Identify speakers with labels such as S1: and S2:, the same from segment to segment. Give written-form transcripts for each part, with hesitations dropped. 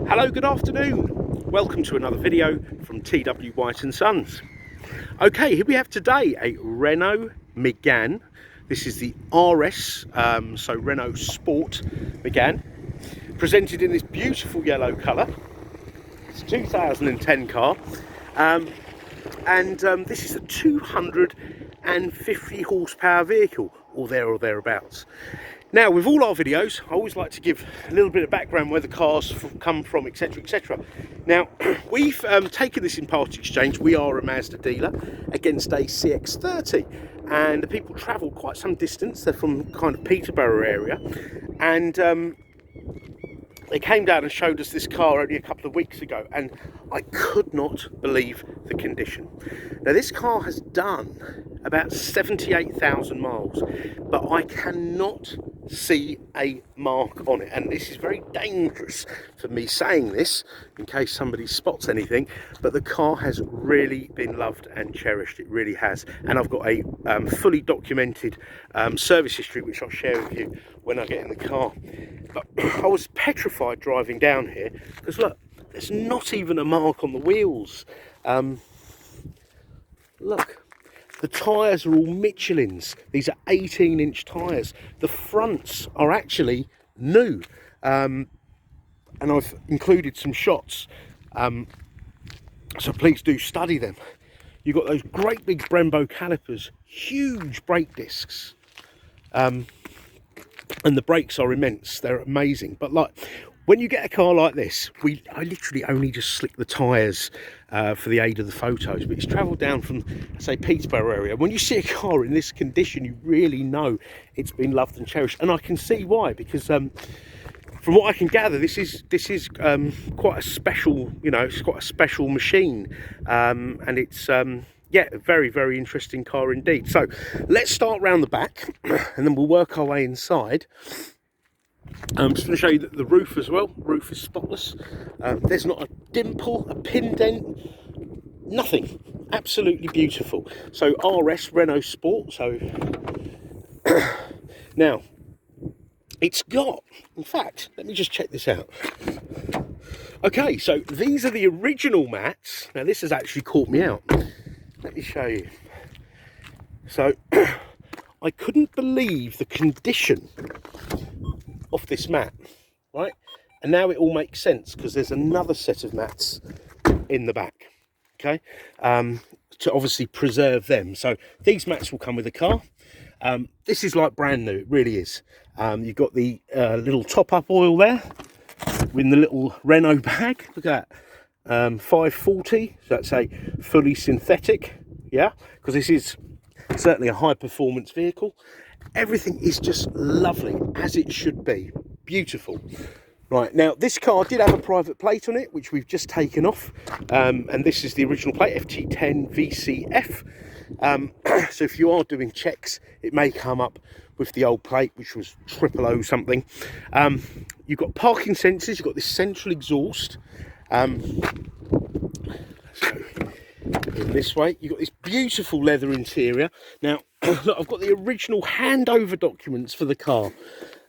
S1: Hello, good afternoon. Welcome to another video from T.W White Sons. Okay, here we have today a Renault Megane. This is the RS, so Renault Sport Megane, presented in this beautiful yellow colour. It's a 2010 car, and this is a 250 horsepower vehicle, or thereabouts. Now, with all our videos, I always like to give a little bit of background where the cars come from, etc, etc. Now, we've taken this in part exchange. We are a Mazda dealer against a CX-30, and the people travel quite some distance. They're from kind of Peterborough area, and they came down and showed us this car only a couple of weeks ago, and I could not believe the condition. Now, this car has done about 78,000 miles, but I cannot see a mark on it, and this is very dangerous for me saying this in case somebody spots anything, but the car has really been loved and cherished. It really has, and I've got a fully documented service history which I'll share with you when I get in the car. But I was petrified driving down here because look, there's not even a mark on the wheels. Look, the tyres are all Michelins. These are 18-inch tyres. The fronts are actually new, and I've included some shots, so please do study them. You've got those great big Brembo calipers, huge brake discs, and the brakes are immense. They're amazing. But like, when you get a car like this, I literally only just slick the tyres for the aid of the photos, but it's travelled down from, say, Peterborough area. When you see a car in this condition, you really know it's been loved and cherished, and I can see why, because from what I can gather, this is quite a special, it's quite a special machine, and it's yeah, a very, very interesting car indeed. So let's start round the back, and then we'll work our way inside. I'm just going to show you the roof as well. The roof is spotless. There's not a dimple, a pin dent, nothing. Absolutely beautiful. So RS Renault Sport. So now it's got, in fact, let me just check this out. Okay, so these are the original mats. Now this has actually caught me out. Let me show you. So I couldn't believe the condition of this mat, right? And now it all makes sense because there's another set of mats in the back, okay, to obviously preserve them. So these mats will come with the car. This is like brand new, it really is. You've got the little top-up oil there with the little Renault bag. Look at that, 540, so that's a fully synthetic, yeah, because this is certainly a high-performance vehicle. Everything is just lovely, as it should be. Beautiful. Right, now this car did have a private plate on it, which we've just taken off, and this is the original plate, FT10 VCF. So if you are doing checks, it may come up with the old plate, which was 000 something. You've got parking sensors, you've got this central exhaust. So in this way, you've got this beautiful leather interior. Now, look, I've got the original handover documents for the car.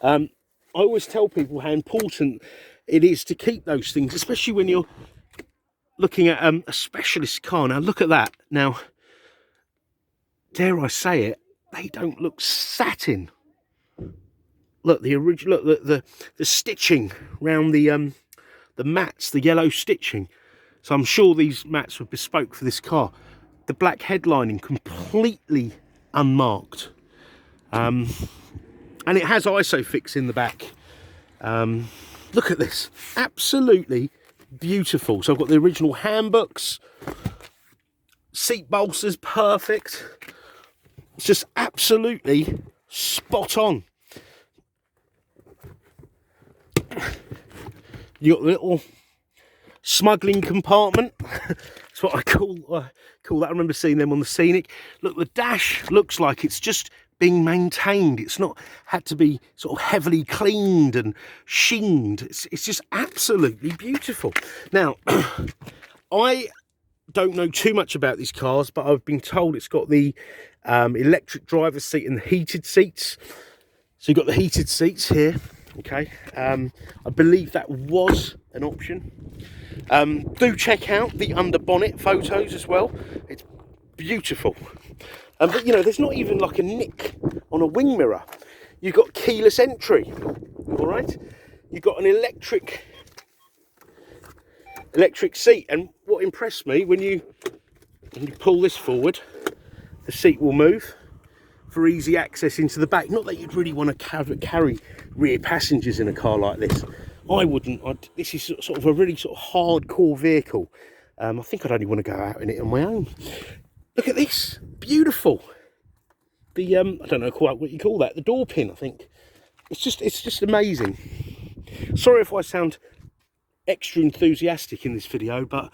S1: I always tell people how important it is to keep those things, especially when you're looking at a specialist car. Now, look at that. Now, dare I say it, they don't look satin. Look, the original, look, the stitching around the mats, the yellow stitching. So I'm sure these mats were bespoke for this car. The black headlining completely unmarked, and it has ISOFIX in the back. Look at this, absolutely beautiful. So I've got the original handbooks, seat bolsters, perfect. It's just absolutely spot on. You got the little smuggling compartment. That's what I call that. I remember seeing them on the Scenic. Look, the dash looks like it's just being maintained. It's not had to be sort of heavily cleaned and sheened. It's just absolutely beautiful. Now, I don't know too much about these cars, but I've been told it's got the electric driver's seat and the heated seats. So you've got the heated seats here, Okay, I believe that was an option. Do check out the under bonnet photos as well. It's beautiful. But you know, there's not even like a nick on a wing mirror. You've got keyless entry. All right, you've got an electric seat, and what impressed me, when you pull this forward, the seat will move for easy access into the back. Not that you'd really want to carry rear passengers in a car like this. I wouldn't. This is sort of a really sort of hardcore vehicle. I think I'd only want to go out in it on my own. Look at this, beautiful. The I don't know quite what you call that. The door pin, I think. It's just amazing. Sorry if I sound extra enthusiastic in this video, but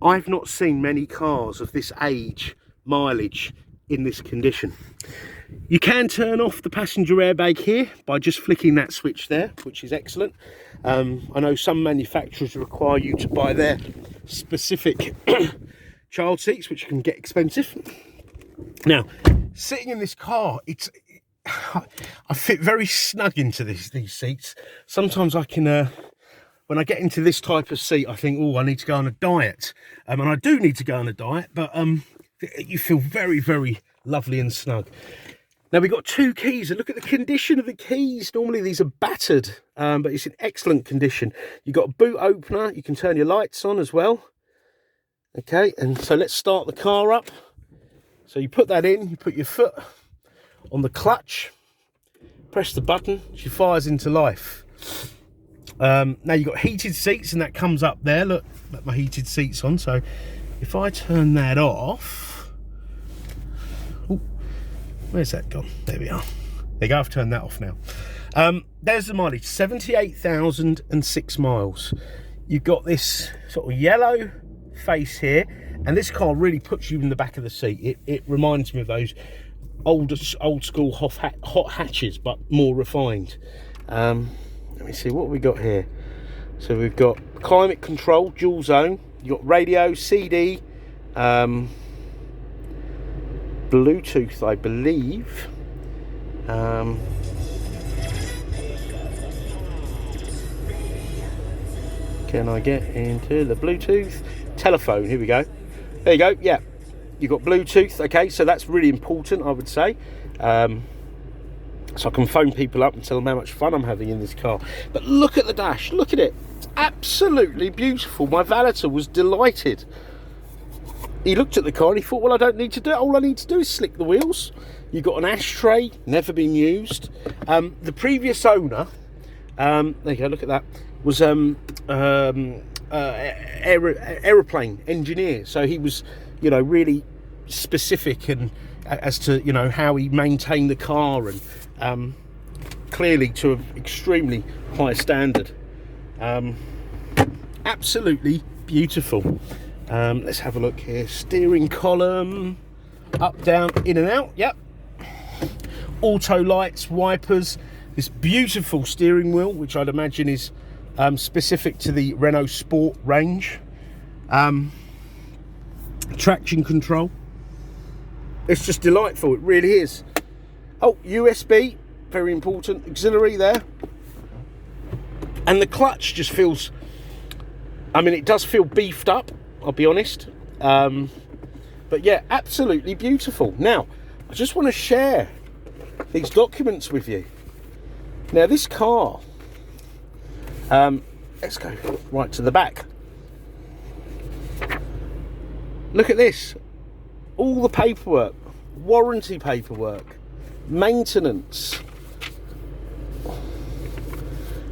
S1: I've not seen many cars of this age, mileage, in this condition. You can turn off the passenger airbag here by just flicking that switch there, which is excellent. I know some manufacturers require you to buy their specific child seats, which can get expensive. Now, sitting in this car, I fit very snug into these seats. Sometimes I can, when I get into this type of seat, I think, oh, I need to go on a diet. And I do need to go on a diet, but you feel very, very lovely and snug. Now, we've got two keys, and look at the condition of the keys. Normally these are battered, but it's in excellent condition. You've got a boot opener. You can turn your lights on as well. Okay, and so let's start the car up. So you put that in, you put your foot on the clutch, press the button, she fires into life. Now you've got heated seats, and that comes up there. Look, got my heated seats on. So if I turn that off, ooh, where's that gone? There we are. There you go, I've turned that off now. There's the mileage, 78,006 miles. You've got this sort of yellow face here, and this car really puts you in the back of the seat. It reminds me of those old school hot hatches, but more refined. Let me see what we got here. So we've got climate control, dual zone. You've got radio, CD, Bluetooth, I believe. Can I get into the Bluetooth? Telephone, here we go. There you go, yeah. You've got Bluetooth, okay, so that's really important, I would say. So I can phone people up and tell them how much fun I'm having in this car. But look at the dash, look at it. It's absolutely beautiful. My valeter was delighted. He looked at the car and he thought, well, I don't need to do it. All I need to do is slick the wheels. You've got an ashtray, never been used. The previous owner, there you go, look at that, was aeroplane engineer. So he was, you know, really specific and as to, you know, how he maintained the car, and clearly to an extremely high standard. Absolutely beautiful. Let's have a look here. Steering column, up, down, in and out. Yep. Auto lights, wipers. This beautiful steering wheel, which I'd imagine is specific to the Renault Sport range. Traction control. It's just delightful, it really is. Oh, USB, very important. Auxiliary there. And the clutch just feels, I mean, it does feel beefed up, I'll be honest. But yeah, absolutely beautiful. Now, I just want to share these documents with you. Now, this car, let's go right to the back. Look at this. All the paperwork, warranty paperwork, maintenance.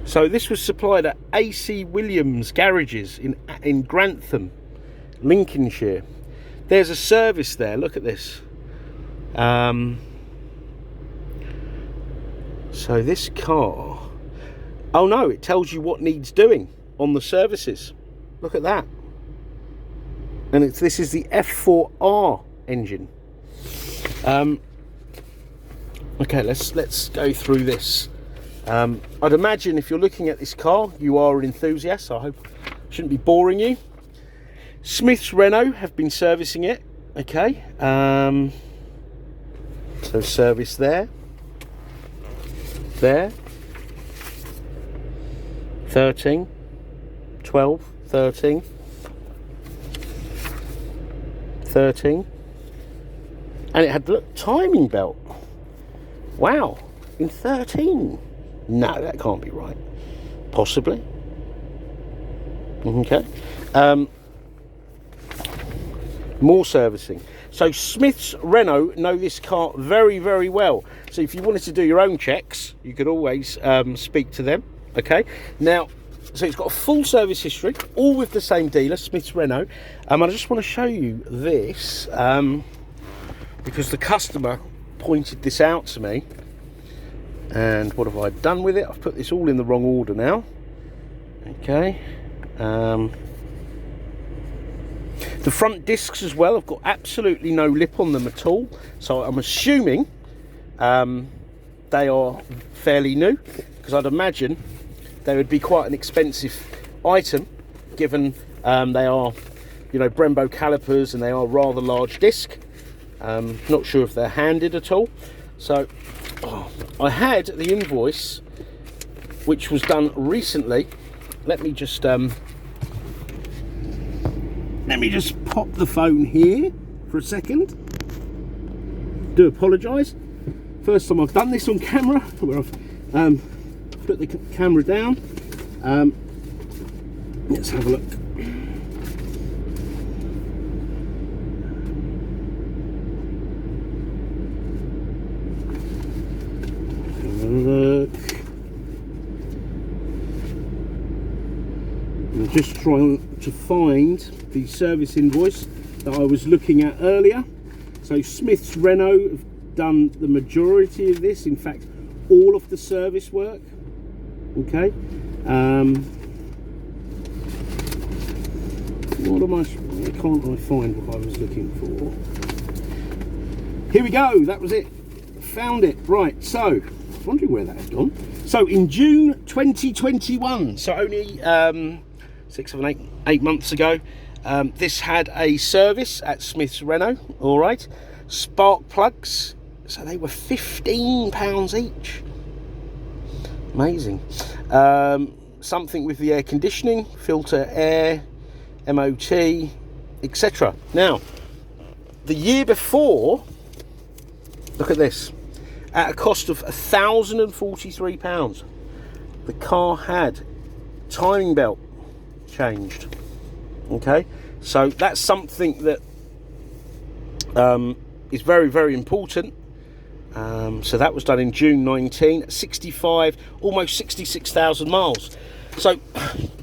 S1: So this was supplied at AC Williams garages in Grantham, Lincolnshire. There's a service there, look at this. So this car, oh no, it tells you what needs doing on the services. Look at that. And this is the F4R engine. Okay, let's go through this. I'd imagine if you're looking at this car, you are an enthusiast, so I hope I shouldn't be boring you. Smith's Renault have been servicing it. Okay, so service there, 13, 12, 13, 13, and it had the timing belt. Wow, in 13. No, that can't be right. Possibly. Okay. More servicing. So Smith's Renault know this car very, very well. So if you wanted to do your own checks, you could always speak to them. Okay. Now, so it's got a full service history, all with the same dealer, Smith's Renault. I just want to show you this because the customer pointed this out to me. And what have I done with it? I've put this all in the wrong order now. Okay. The front discs as well have got absolutely no lip on them at all. So I'm assuming they are fairly new, because I'd imagine they would be quite an expensive item, given they are, you know, Brembo calipers and they are rather large disc. Not sure if they're handed at all. So I had the invoice, which was done recently. Let me just pop the phone here for a second. Do apologise. First time I've done this on camera, where I've put the camera down. Let's have a look. I'm just trying to find the service invoice that I was looking at earlier. So Smith's Renault have done the majority of this, in fact all of the service work. Okay. Why can't I find what I was looking for? Here we go, that was it. Found it. Right, so I was wondering where that had gone. So in June 2021, so only 6 or 8 months ago, this had a service at Smith's Renault. All right, spark plugs, so they were £15 each. Amazing. Something with the air conditioning, filter, air, MOT, etc. Now, the year before, look at this, at a cost of £1,043, the car had timing belt changed. Okay, so that's something that is very, very important. So that was done in June 19, 65, almost 66,000 miles. So, do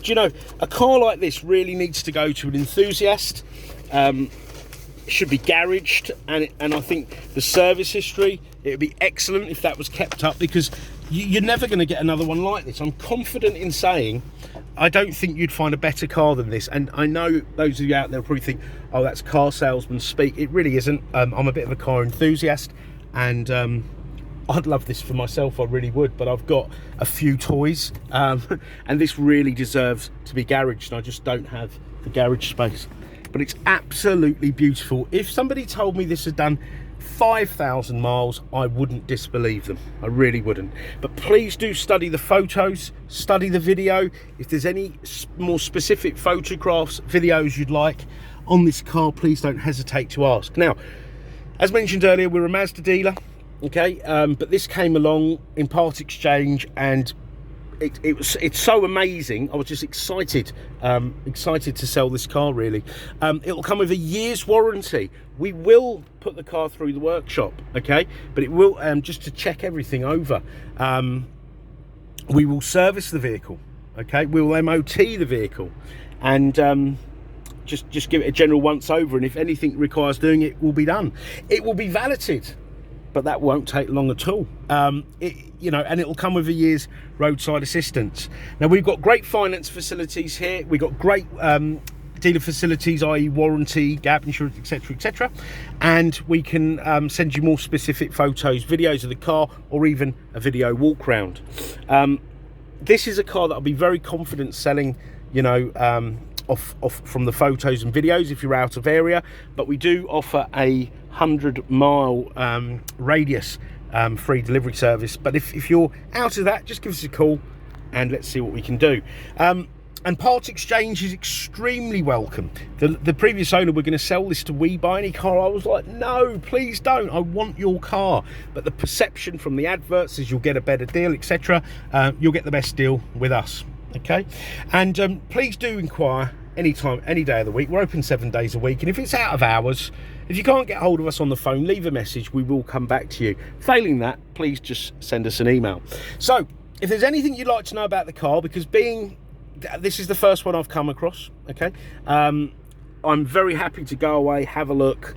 S1: you know, a car like this really needs to go to an enthusiast. It should be garaged, and I think the service history, it would be excellent if that was kept up, because you're never going to get another one like this. I'm confident in saying I don't think you'd find a better car than this. And I know those of you out there probably think, oh, that's car salesman speak. It really isn't. I'm a bit of a car enthusiast, and I'd love this for myself, I really would, but I've got a few toys, and this really deserves to be garaged, and I just don't have the garage space. But it's absolutely beautiful. If somebody told me this had done 5,000 miles, I wouldn't disbelieve them. I really wouldn't. But please do study the photos, study the video. If there's any more specific photographs, videos you'd like on this car, please don't hesitate to ask. Now, as mentioned earlier, we're a Mazda dealer, okay, but this came along in part exchange, and it's so amazing. I was just excited to sell this car, really. It'll come with a year's warranty. We will put the car through the workshop, okay, but it will just to check everything over. We will service the vehicle, okay, we will MOT the vehicle, and just give it a general once over, and if anything requires doing, it will be done. It will be valeted, but that won't take long at all. You know, and it will come with a year's roadside assistance. Now, we've got great finance facilities here. We've got great dealer facilities, i.e. warranty, gap insurance, etc, etc, and we can send you more specific photos, videos of the car, or even a video walk round. This is a car that I'll be very confident selling, you know, off from the photos and videos if you're out of area, but we do offer a 100-mile radius free delivery service. But if you're out of that, just give us a call and let's see what we can do. And part exchange is extremely welcome. The previous owner were going to sell this to We Buy Any Car. I was like, no, please don't. I want your car. But the perception from the adverts is you'll get a better deal, etc. You'll get the best deal with us. Okay, and please do inquire anytime, any day of the week. We're open 7 days a week, and if it's out of hours, if you can't get hold of us on the phone, leave a message. We will come back to you. Failing that, please just send us an email. So if there's anything you'd like to know about the car, because this is the first one I've come across, okay, I'm very happy to go away, have a look,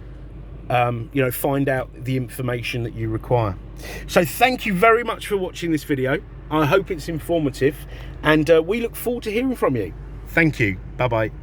S1: you know, find out the information that you require. So thank you very much for watching this video. I hope it's informative, and we look forward to hearing from you. Thank you. Bye bye.